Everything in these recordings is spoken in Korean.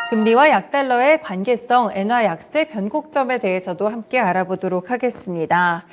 금리와 약달러의 관계성, 엔화 약세 변곡점에 대해서도 함께 알아보도록 하겠습니다.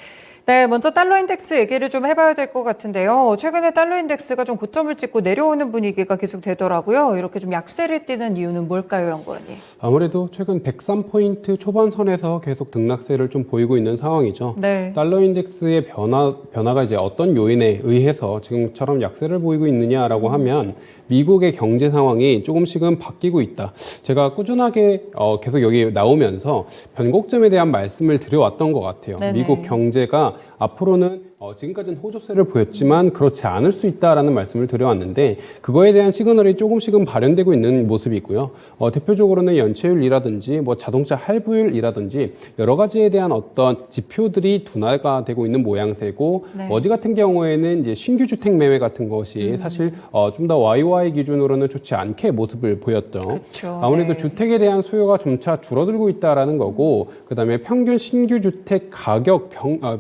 네, 먼저 달러 인덱스 얘기를 좀 해봐야 될 것 같은데요. 최근에 달러 인덱스가 좀 고점을 찍고 내려오는 분위기가 계속 되더라고요. 이렇게 좀 약세를 띠는 이유는 뭘까요, 연구원님? 아무래도 최근 103포인트 초반선에서 계속 등락세를 좀 보이고 있는 상황이죠. 네. 달러 인덱스의 변화가 이제 어떤 요인에 의해서 지금처럼 약세를 보이고 있느냐라고 하면 미국의 경제 상황이 조금씩은 바뀌고 있다. 제가 꾸준하게 계속 여기 나오면서 변곡점에 대한 말씀을 드려왔던 것 같아요. 네네. 미국 경제가 앞으로는 지금까지는 호조세를 보였지만 그렇지 않을 수 있다라는 말씀을 드려왔는데 그거에 대한 시그널이 조금씩은 발현되고 있는 모습이고요. 대표적으로는 연체율이라든지 뭐 자동차 할부율이라든지 여러 가지에 대한 어떤 지표들이 둔화가 되고 있는 모양새고 네. 어제 같은 경우에는 이제 신규 주택 매매 같은 것이 사실 좀 더 YY 기준으로는 좋지 않게 모습을 보였죠. 그쵸, 아무래도 네. 주택에 대한 수요가 점차 줄어들고 있다라는 거고 그다음에 평균 신규 주택 가격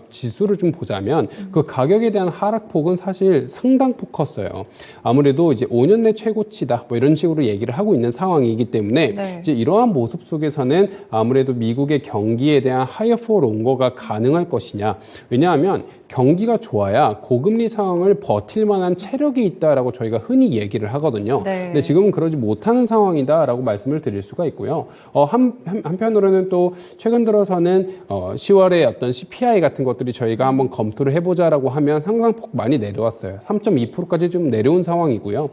지수를 좀 보자면 그 가격에 대한 하락폭은 사실 상당폭 컸어요. 아무래도 이제 5년 내 최고치다 뭐 이런 식으로 얘기를 하고 있는 상황이기 때문에 네. 이제 이러한 모습 속에서는 아무래도 미국의 경기에 대한 하이어 포 롱거가 가능할 것이냐. 왜냐하면 경기가 좋아야 고금리 상황을 버틸 만한 체력이 있다라고 저희가 흔히 얘기를 하거든요. 네. 근데 지금은 그러지 못하는 상황이다라고 말씀을 드릴 수가 있고요. 한편으로는 또 최근 들어서는 10월에 어떤 CPI 같은 것들이 저희가 한번 검토를 해보자라고 하면 상당폭 많이 내려왔어요. 3.2%까지 좀 내려온 상황이고요.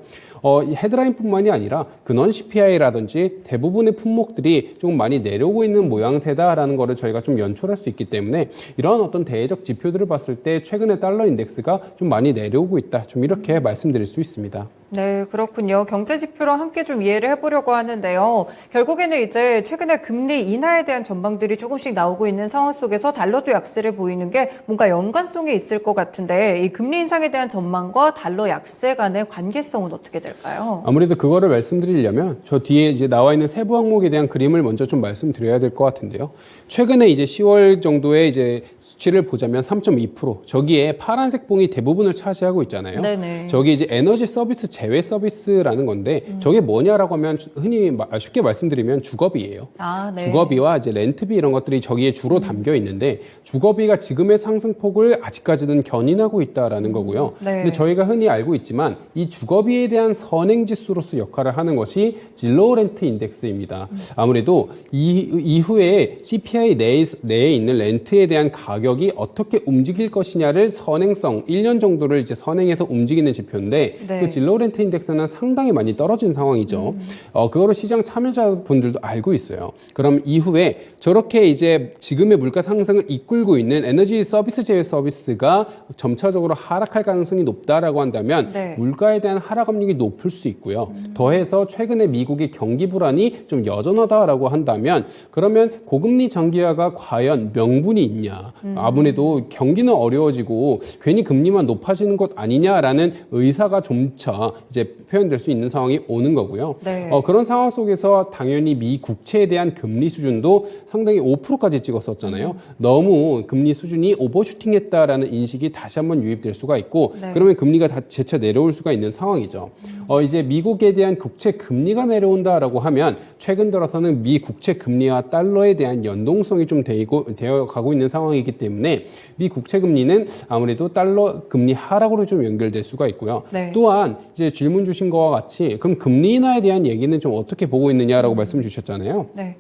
이 헤드라인뿐만이 아니라 근원 CPI라든지 대부분의 품목들이 좀 많이 내려오고 있는 모양새다라는 거를 저희가 좀 연출할 수 있기 때문에 이러한 어떤 대외적 지표들을 봤을 때 최근에 달러 인덱스가 좀 많이 내려오고 있다. 좀 이렇게 말씀드릴 수 있습니다. 네, 그렇군요. 경제 지표랑 함께 좀 이해를 해보려고 하는데요. 결국에는 이제 최근에 금리 인하에 대한 전망들이 조금씩 나오고 있는 상황 속에서 달러도 약세를 보이는 게 뭔가 연관성이 있을 것 같은데 이 금리 인상에 대한 전망과 달러 약세 간의 관계성은 어떻게 될까요? 아무래도 그거를 말씀드리려면 저 뒤에 이제 나와 있는 세부 항목에 대한 그림을 먼저 좀 말씀드려야 될 것 같은데요. 최근에 이제 10월 정도에 이제 수치를 보자면 3.2% 저기에 파란색 봉이 대부분을 차지하고 있잖아요. 네네. 저기 이제 에너지 서비스 제외 서비스라는 건데 저게 뭐냐라고 하면 흔히 쉽게 말씀드리면 주거비예요. 아, 네. 주거비와 이제 렌트비 이런 것들이 저기에 주로 담겨 있는데 주거비가 지금의 상승폭을 아직까지는 견인하고 있다라는 거고요. 네. 근데 저희가 흔히 알고 있지만 이 주거비에 대한 선행 지수로서 역할을 하는 것이 진로우 렌트 인덱스입니다. 아무래도 이후에 CPI 내에 있는 렌트에 대한 가격이 어떻게 움직일 것이냐를 선행성 1년 정도를 이제 선행해서 움직이는 지표인데 네. 그 진로우 렌트 인덱스는 상당히 많이 떨어진 상황이죠. 그거를 시장 참여자분들도 알고 있어요. 그럼 이후에 저렇게 이제 지금의 물가 상승을 이끌고 있는 에너지 서비스 제휴 서비스가 점차적으로 하락할 가능성이 높다라고 한다면 네. 물가에 대한 하락 압력이 높을 수 있고요. 더해서 최근에 미국의 경기 불안이 좀 여전하다라고 한다면 그러면 고금리 장기화가 과연 명분이 있냐. 아무래도 경기는 어려워지고 괜히 금리만 높아지는 것 아니냐라는 의사가 점차 이제 표현될 수 있는 상황이 오는 거고요. 네. 그런 상황 속에서 당연히 미 국채에 대한 금리 수준도 상당히 5%까지 찍었었잖아요. 너무 금리 수준이 오버슈팅했다라는 인식이 다시 한번 유입될 수가 있고 네. 그러면 금리가 다 재차 내려올 수가 있는 상황이죠. 이제 미국에 대한 국채 금리가 내려온다라고 하면 최근 들어서는 미 국채 금리와 달러에 대한 연동성이 좀 되어 가고 있는 상황이기 때문에 미 국채 금리는 아무래도 달러 금리 하락으로 좀 연결될 수가 있고요. 네. 또한 이제 질문 주신 거와 같이 그럼 금리 인하에 대한 얘기는 좀 어떻게 보고 있느냐라고 말씀 주셨잖아요. 네.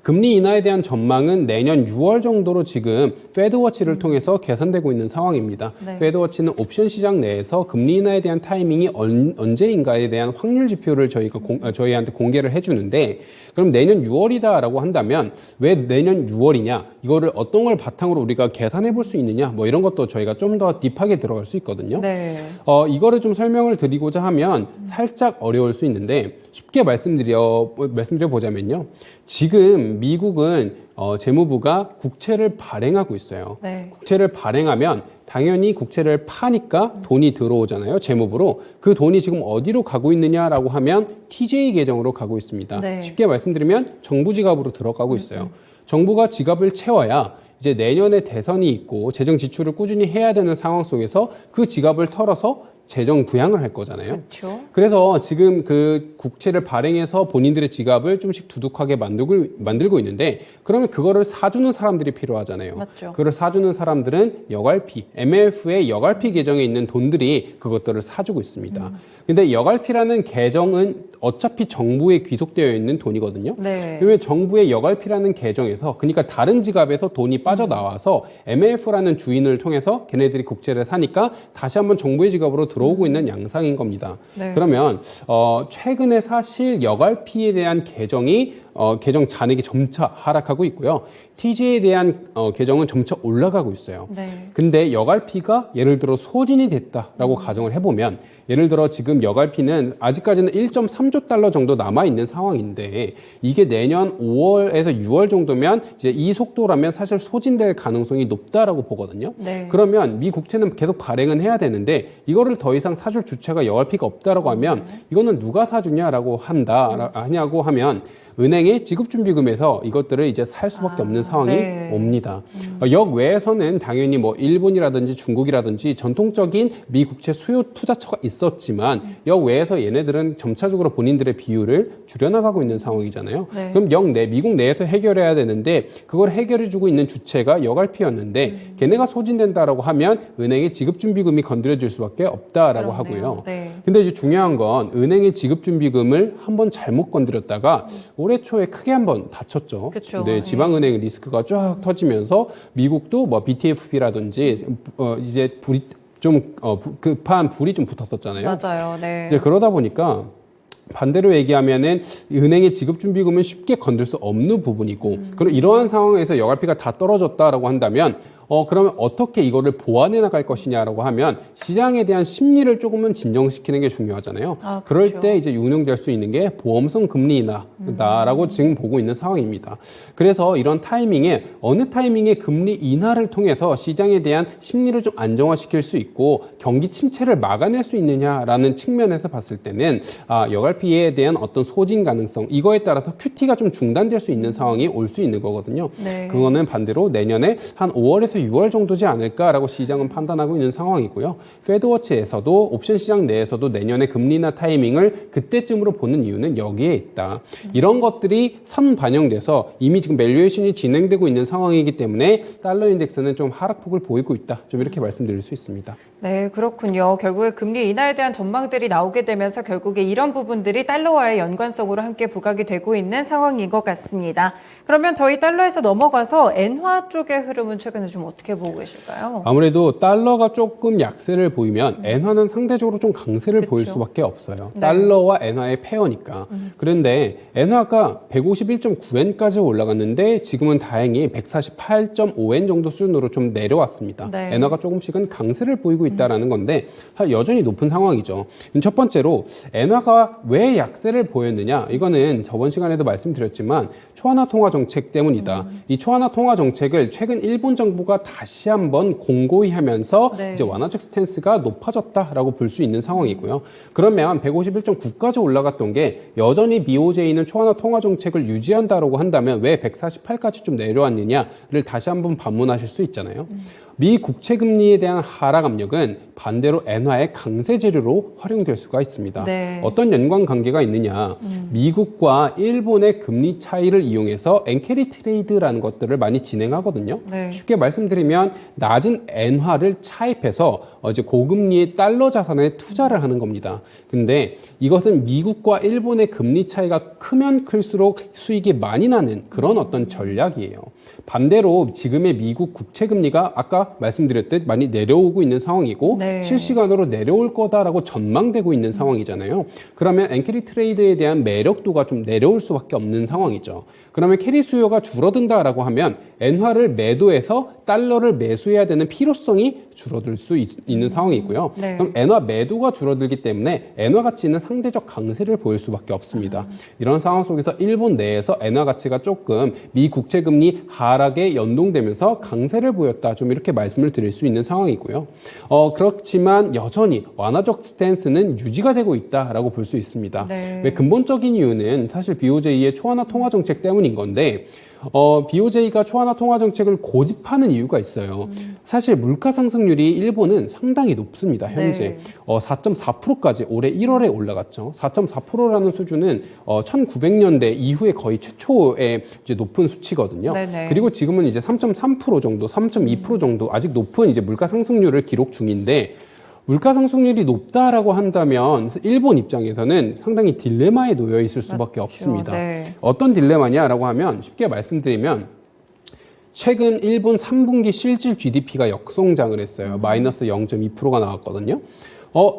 금리 인하에 대한 전망은 내년 6월 정도로 지금 페드워치를 통해서 개선되고 있는 상황입니다. 네. 페드워치는 옵션 시장 내에서 금리 인하에 대한 타이밍이 언제인가에 대한 확률 지표를 저희한테 공개를 해주는데 그럼 내년 6월이다라고 한다면 왜 내년 6월이냐? 이거를 어떤 걸 바탕으로 우리가 계산해 볼 수 있느냐? 뭐 이런 것도 저희가 좀 더 딥하게 들어갈 수 있거든요. 네. 이거를 좀 설명을 드리고자 하면 살짝 어려울 수 있는데 쉽게 말씀드려 보자면요. 지금 미국은 재무부가 국채를 발행하고 있어요. 네. 국채를 발행하면 당연히 국채를 파니까 돈이 들어오잖아요. 재무부로. 그 돈이 지금 어디로 가고 있느냐라고 하면 TJ 계정으로 가고 있습니다. 네. 쉽게 말씀드리면 정부 지갑으로 들어가고 있어요. 정부가 지갑을 채워야 이제 내년에 대선이 있고 재정 지출을 꾸준히 해야 되는 상황 속에서 그 지갑을 털어서 재정 부양을 할 거잖아요. 그렇죠. 그래서 지금 그 국채를 발행해서 본인들의 지갑을 좀씩 두둑하게 만들고 있는데 그러면 그거를 사주는 사람들이 필요하잖아요. 맞죠. 그걸 사주는 사람들은 여갈피, MLF의 여갈피 계정에 있는 돈들이 그것들을 사주고 있습니다. 근데 여갈피라는 계정은 어차피 정부에 귀속되어 있는 돈이거든요. 네. 그러면 정부의 여갈피라는 계정에서 그러니까 다른 지갑에서 돈이 빠져나와서 MLF라는 주인을 통해서 걔네들이 국채를 사니까 다시 한번 정부의 지갑으로 들어오고 있는 양상인 겁니다. 네. 그러면 최근에 사실 여갈피에 대한 계정 잔액이 점차 하락하고 있고요. TG에 대한 계정은 점차 올라가고 있어요. 네. 근데 여갈피가 예를 들어 소진이 됐다라고 가정을 해보면 예를 들어 지금 여갈피는 아직까지는 1.3조 달러 정도 남아있는 상황인데 이게 내년 5월에서 6월 정도면 이제 이 속도라면 사실 소진될 가능성이 높다라고 보거든요. 네. 그러면 미 국채는 계속 발행은 해야 되는데 이거를 더 이상 사줄 주체가 여갈피가 없다라고 하면 이거는 누가 사주냐라고 하냐고 하면 은행의 지급준비금에서 이것들을 이제 살 수밖에 없는 상황이 네. 옵니다. 역외에서는 당연히 뭐 일본이라든지 중국이라든지 전통적인 미 국채 수요 투자처가 있었지만 역외에서 얘네들은 점차적으로 본인들의 비율을 줄여나가고 있는 상황이잖아요. 네. 그럼 미국 내에서 해결해야 되는데 그걸 해결해주고 있는 주체가 여갈피였는데 걔네가 소진된다라고 하면 은행의 지급준비금이 건드려질 수밖에 없다라고 그렇네요. 하고요. 네. 근데 이제 중요한 건 은행의 지급준비금을 한번 잘못 건드렸다가 올해 초에 크게 한번 다쳤죠. 그쵸. 네, 지방은행 리스크가 쫙 터지면서 미국도 뭐 BTFP라든지 이제 불이 좀 급한 불이 좀 붙었었잖아요. 맞아요. 네. 이제 그러다 보니까 반대로 얘기하면은 은행의 지급준비금은 쉽게 건들 수 없는 부분이고 그럼 이러한 상황에서 여갈피가 다 떨어졌다라고 한다면 그러면 어떻게 이거를 보완해 나갈 것이냐라고 하면 시장에 대한 심리를 조금은 진정시키는 게 중요하잖아요. 아, 그럴 그렇죠. 때 이제 운용될 수 있는 게 보험성 금리 인하다라고 지금 보고 있는 상황입니다. 그래서 이런 타이밍에 어느 타이밍에 금리 인하를 통해서 시장에 대한 심리를 좀 안정화시킬 수 있고 경기 침체를 막아낼 수 있느냐라는 측면에서 봤을 때는 여갈피에 대한 어떤 소진 가능성 이거에 따라서 QT가 좀 중단될 수 있는 상황이 올 수 있는 거거든요. 네. 그거는 반대로 내년에 한 5월에서 6월 정도지 않을까라고 시장은 판단하고 있는 상황이고요. 페드워치에서도 옵션 시장 내에서도 내년에 금리 인하 타이밍을 그때쯤으로 보는 이유는 여기에 있다. 이런 것들이 선반영돼서 이미 지금 밸류에이션이 진행되고 있는 상황이기 때문에 달러 인덱스는 좀 하락폭을 보이고 있다. 좀 이렇게 말씀드릴 수 있습니다. 네, 그렇군요. 결국에 금리 인하에 대한 전망들이 나오게 되면서 결국에 이런 부분들이 달러와의 연관성으로 함께 부각이 되고 있는 상황인 것 같습니다. 그러면 저희 달러에서 넘어가서 엔화 쪽의 흐름은 최근에 좀 어떻게 보고 계실까요? 아무래도 달러가 조금 약세를 보이면 엔화는 상대적으로 좀 강세를 보일 그쵸. 수밖에 없어요. 네. 달러와 엔화의 페어니까. 그런데 엔화가 151.9엔까지 올라갔는데 지금은 다행히 148.5엔 정도 수준으로 좀 내려왔습니다. 네. 엔화가 조금씩은 강세를 보이고 있다는 건데 여전히 높은 상황이죠. 첫 번째로 엔화가 왜 약세를 보였느냐? 이거는 저번 시간에도 말씀드렸지만 초안화 통화 정책 때문이다. 이 초안화 통화 정책을 최근 일본 정부가 다시 한번 공고히 하면서 네. 이제 완화적 스탠스가 높아졌다라고 볼 수 있는 상황이고요. 그러면 151.9까지 올라갔던 게 여전히 BOJ는 초안화 통화 정책을 유지한다라고 한다면 왜 148까지 좀 내려왔느냐를 다시 한번 반문하실 수 있잖아요. 미 국채 금리에 대한 하락 압력은 반대로 엔화의 강세 재료로 활용될 수가 있습니다. 네. 어떤 연관 관계가 있느냐? 미국과 일본의 금리 차이를 이용해서 엔캐리 트레이드라는 것들을 많이 진행하거든요. 네. 쉽게 말씀드리면 낮은 엔화를 차입해서 이제 고금리의 달러 자산에 투자를 하는 겁니다. 근데 이것은 미국과 일본의 금리 차이가 크면 클수록 수익이 많이 나는 그런 어떤 전략이에요. 반대로 지금의 미국 국채 금리가 아까 말씀드렸듯 많이 내려오고 있는 상황이고 네. 실시간으로 내려올 거다라고 전망되고 있는 상황이잖아요. 그러면 엔캐리 트레이드에 대한 매력도가 좀 내려올 수밖에 없는 상황이죠. 그러면 캐리 수요가 줄어든다라고 하면 엔화를 매도해서 달러를 매수해야 되는 필요성이 줄어들 수 있는 상황이고요. 네. 그럼 엔화 매도가 줄어들기 때문에 엔화 가치는 상대적 강세를 보일 수밖에 없습니다. 이런 상황 속에서 일본 내에서 엔화 가치가 조금 미 국채 금리 하락에 연동되면서 강세를 보였다. 좀 이렇게 말씀을 드릴 수 있는 상황이고요. 그렇지만 여전히 완화적 스탠스는 유지가 되고 있다라고 볼 수 있습니다. 네. 왜 근본적인 이유는 사실 BOJ의 초안화 통화 정책 때문인 건데 BOJ가 초안화 통화 정책을 고집하는 이유가 있어요. 사실 물가 상승률이 일본은 상당히 높습니다. 현재 4.4%까지 올해 1월에 올라갔죠. 4.4%라는 수준은 1900년대 이후에 거의 최초의 이제 높은 수치거든요. 네네. 그리고 지금은 이제 3.3% 정도, 3.2% 정도 아직 높은 이제 물가 상승률을 기록 중인데. 물가 상승률이 높다라고 한다면 일본 입장에서는 상당히 딜레마에 놓여 있을 수밖에 없습니다. 네. 어떤 딜레마냐라고 하면 쉽게 말씀드리면 최근 일본 3분기 실질 GDP가 역성장을 했어요. 마이너스 0.2%가 나왔거든요.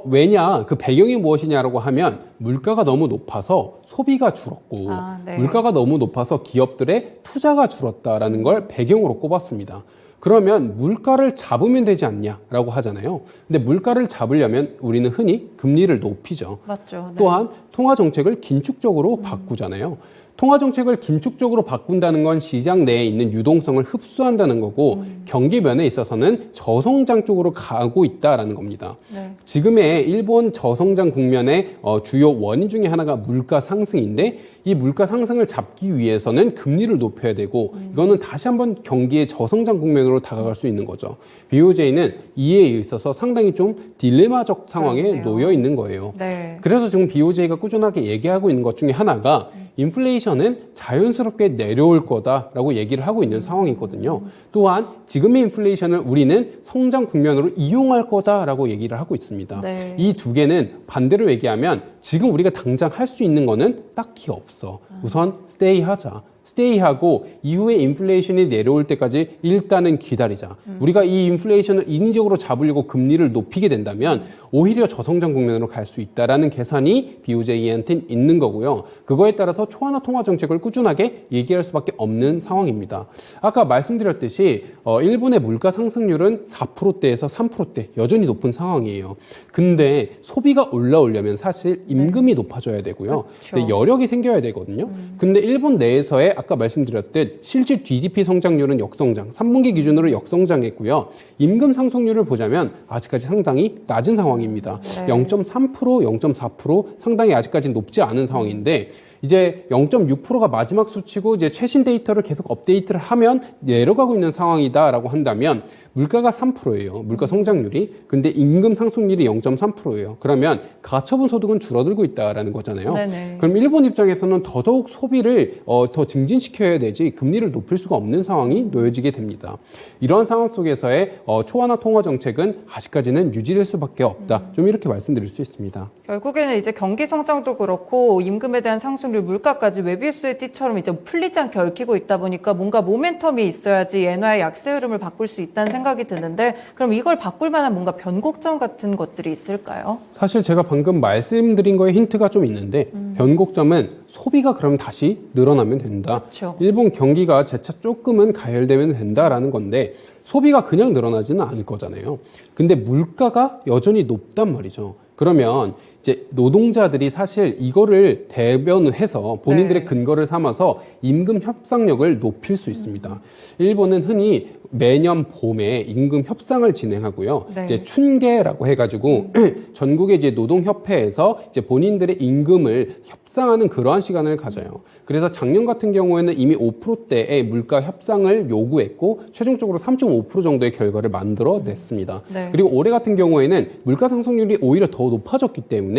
왜냐? 그 배경이 무엇이냐라고 하면 물가가 너무 높아서 소비가 줄었고 네. 물가가 너무 높아서 기업들의 투자가 줄었다라는 걸 배경으로 꼽았습니다. 그러면 물가를 잡으면 되지 않냐라고 하잖아요. 근데 물가를 잡으려면 우리는 흔히 금리를 높이죠. 맞죠. 네. 또한 통화 정책을 긴축적으로 바꾸잖아요. 통화 정책을 긴축적으로 바꾼다는 건 시장 내에 있는 유동성을 흡수한다는 거고 경기 면에 있어서는 저성장 쪽으로 가고 있다라는 겁니다. 네. 지금의 일본 저성장 국면의 주요 원인 중에 하나가 물가 상승인데 이 물가 상승을 잡기 위해서는 금리를 높여야 되고 이거는 다시 한번 경기의 저성장 국면으로 다가갈 수 있는 거죠. BOJ는 이에 있어서 상당히 좀 딜레마적 상황에 그렇네요. 놓여 있는 거예요. 네. 그래서 지금 BOJ가 꾸준하게 얘기하고 있는 것 중에 하나가 인플레이션은 자연스럽게 내려올 거다라고 얘기를 하고 있는 상황이거든요. 또한 지금의 인플레이션을 우리는 성장 국면으로 이용할 거다라고 얘기를 하고 있습니다. 네. 이 두 개는 반대로 얘기하면 지금 우리가 당장 할 수 있는 거는 딱히 없어. 우선 스테이 하자. 스테이하고 이후에 인플레이션이 내려올 때까지 일단은 기다리자. 우리가 이 인플레이션을 인위적으로 잡으려고 금리를 높이게 된다면 오히려 저성장 국면으로 갈 수 있다라는 계산이 BOJ한테는 있는 거고요. 그거에 따라서 초안화 통화 정책을 꾸준하게 얘기할 수밖에 없는 상황입니다. 아까 말씀드렸듯이 일본의 물가 상승률은 4%대에서 3%대 여전히 높은 상황이에요. 근데 소비가 올라오려면 사실 임금이 높아져야 되고요. 그렇죠. 근데 여력이 생겨야 되거든요. 근데 일본 내에서의 아까 말씀드렸듯 실질 GDP 성장률은 역성장, 3분기 기준으로 역성장했고요. 임금 상승률을 보자면 아직까지 상당히 낮은 상황입니다. 네. 0.3%, 0.4% 상당히 아직까지 높지 않은 상황인데 이제 0.6%가 마지막 수치고 이제 최신 데이터를 계속 업데이트를 하면 내려가고 있는 상황이다라고 한다면 물가가 3%예요. 물가 성장률이. 근데 임금 상승률이 0.3%예요. 그러면 가처분 소득은 줄어들고 있다라는 거잖아요. 네네. 그럼 일본 입장에서는 더더욱 소비를 더 증진시켜야 되지 금리를 높일 수가 없는 상황이 놓여지게 됩니다. 이러한 상황 속에서의 초안화 통화 정책은 아직까지는 유지될 수밖에 없다. 좀 이렇게 말씀드릴 수 있습니다. 결국에는 이제 경기 성장도 그렇고 임금에 대한 상승률, 물가까지 외비수의 띠처럼 이제 풀리지 않게 얽히고 있다 보니까 뭔가 모멘텀이 있어야지 엔화의 약세 흐름을 바꿀 수 있다는 생각이 드는데 그럼 이걸 바꿀 만한 뭔가 변곡점 같은 것들이 있을까요? 사실 제가 방금 말씀드린 거에 힌트가 좀 있는데 변곡점은 소비가 그럼 다시 늘어나면 된다. 그렇죠. 일본 경기가 재차 조금은 가열되면 된다라는 건데 소비가 그냥 늘어나지는 않을 거잖아요. 근데 물가가 여전히 높단 말이죠. 그러면 이제 노동자들이 사실 이거를 대변해서 본인들의 네. 근거를 삼아서 임금 협상력을 높일 수 있습니다. 일본은 흔히 매년 봄에 임금 협상을 진행하고요. 네. 이제 춘계라고 해가지고 전국의 이제 노동협회에서 이제 본인들의 임금을 협상하는 그러한 시간을 가져요. 그래서 작년 같은 경우에는 이미 5%대의 물가 협상을 요구했고 최종적으로 3.5% 정도의 결과를 만들어냈습니다. 네. 그리고 올해 같은 경우에는 물가 상승률이 오히려 더 높아졌기 때문에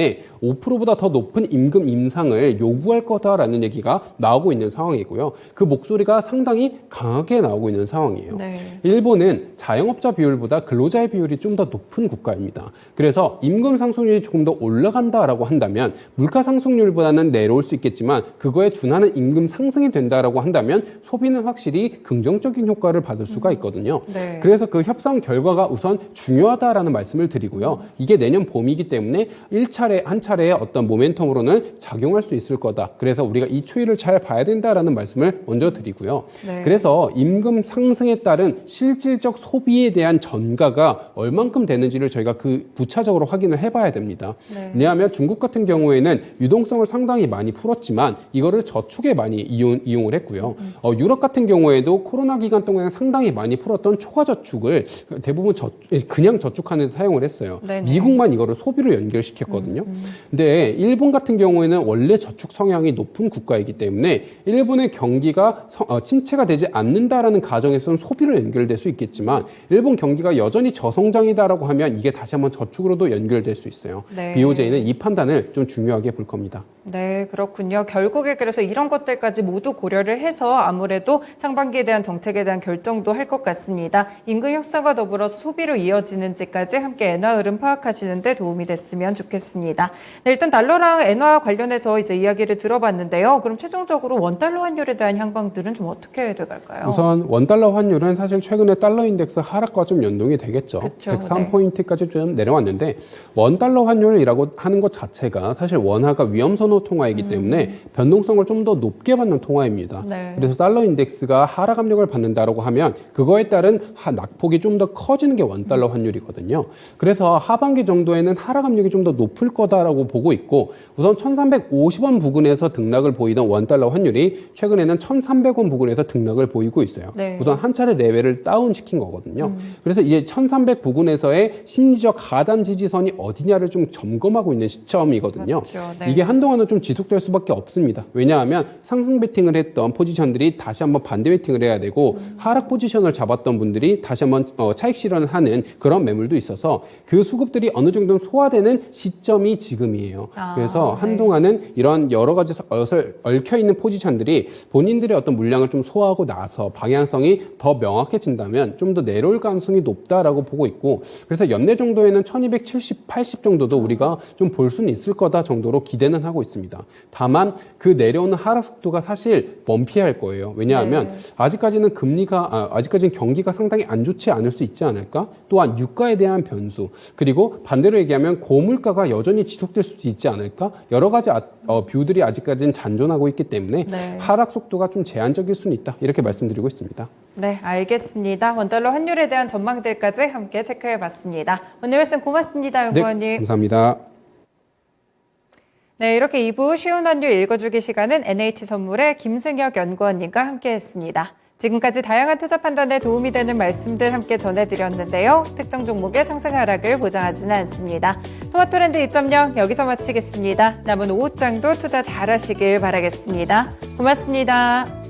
5%보다 더 높은 임금 인상을 요구할 거다라는 얘기가 나오고 있는 상황이고요. 그 목소리가 상당히 강하게 나오고 있는 상황이에요. 네. 일본은 자영업자 비율보다 근로자의 비율이 좀 더 높은 국가입니다. 그래서 임금 상승률이 조금 더 올라간다라고 한다면 물가 상승률보다는 내려올 수 있겠지만 그거에 준하는 임금 상승이 된다라고 한다면 소비는 확실히 긍정적인 효과를 받을 수가 있거든요. 네. 그래서 그 협상 결과가 우선 중요하다라는 말씀을 드리고요. 이게 내년 봄이기 때문에 한 차례의 어떤 모멘텀으로는 작용할 수 있을 거다. 그래서 우리가 이 추이를 잘 봐야 된다라는 말씀을 먼저 드리고요. 네. 그래서 임금 상승에 따른 실질적 소비에 대한 전가가 얼만큼 되는지를 저희가 그 부차적으로 확인을 해봐야 됩니다. 네. 왜냐하면 중국 같은 경우에는 유동성을 상당히 많이 풀었지만 이거를 저축에 많이 이용을 했고요. 유럽 같은 경우에도 코로나 기간 동안 상당히 많이 풀었던 초과 저축을 대부분 그냥 저축하는 데 사용을 했어요. 네네. 미국만 이거를 소비로 연결시켰거든요. 있거든요. 근데 일본 같은 경우에는 원래 저축 성향이 높은 국가이기 때문에 일본의 경기가 침체가 되지 않는다라는 가정에서는 소비로 연결될 수 있겠지만 일본 경기가 여전히 저성장이다라고 하면 이게 다시 한번 저축으로도 연결될 수 있어요. 네. BOJ는 이 판단을 좀 중요하게 볼 겁니다. 네, 그렇군요. 결국에 그래서 이런 것들까지 모두 고려를 해서 아무래도 상반기에 대한 정책에 대한 결정도 할 것 같습니다. 임금 협상과 더불어서 소비로 이어지는지까지 함께 엔화 흐름 파악하시는 데 도움이 됐으면 좋겠습니다. 네, 일단 달러랑 엔화 관련해서 이제 이야기를 들어봤는데요. 그럼 최종적으로 원달러 환율에 대한 향방들은 좀 어떻게 돼갈까요? 우선 원달러 환율은 사실 최근에 달러 인덱스 하락과 좀 연동이 되겠죠. 그쵸, 103포인트까지 좀 내려왔는데 원달러 환율이라고 하는 것 자체가 사실 원화가 위험선호 통화이기 때문에 변동성을 좀 더 높게 받는 통화입니다. 네. 그래서 달러 인덱스가 하락 압력을 받는다라고 하면 그거에 따른 낙폭이 좀 더 커지는 게 원달러 환율이거든요. 그래서 하반기 정도에는 하락 압력이 좀 더 높을 거다라고 보고 있고 우선 1350원 부근에서 등락을 보이던 원달러 환율이 최근에는 1300원 부근에서 등락을 보이고 있어요. 네. 우선 한 차례 레벨을 다운시킨 거거든요. 그래서 이제 1300 부근에서의 심리적 하단 지지선이 어디냐를 좀 점검하고 있는 시점이거든요. 그렇죠. 네. 이게 한동안은 좀 지속될 수밖에 없습니다. 왜냐하면 상승 베팅을 했던 포지션들이 다시 한번 반대 베팅을 해야 되고 하락 포지션을 잡았던 분들이 다시 한번 차익 실현을 하는 그런 매물도 있어서 그 수급들이 어느 정도 소화되는 시점이 지금이에요. 그래서 네. 한동안은 이런 여러 가지 얽혀 있는 포지션들이 본인들의 어떤 물량을 좀 소화하고 나서 방향성이 더 명확해진다면 좀 더 내려올 가능성이 높다라고 보고 있고 그래서 연내 정도에는 1270, 80 정도도 우리가 좀 볼 수는 있을 거다 정도로 기대는 하고 있습니다. 다만 그 내려오는 하락 속도가 사실 멈피할 거예요. 왜냐하면 네. 아직까지는 아직까지는 경기가 상당히 안 좋지 않을 수 있지 않을까? 또한 유가에 대한 변수 그리고 반대로 얘기하면 고물가가 여전히 지속될 수 있지 않을까? 여러 가지 뷰들이 아직까지는 잔존하고 있기 때문에 네. 하락 속도가 좀 제한적일 수는 있다. 이렇게 말씀드리고 있습니다. 네, 알겠습니다. 원달러 환율에 대한 전망들까지 함께 체크해봤습니다. 오늘 말씀 고맙습니다, 연구원님. 네, 감사합니다. 네, 이렇게 2부 쉬운 환율 읽어주기 시간은 NH선물의 김승혁 연구원님과 함께했습니다. 지금까지 다양한 투자 판단에 도움이 되는 말씀들 함께 전해드렸는데요. 특정 종목의 상승 하락을 보장하지는 않습니다. 토마토랜드 2.0 여기서 마치겠습니다. 남은 오후장도 투자 잘하시길 바라겠습니다. 고맙습니다.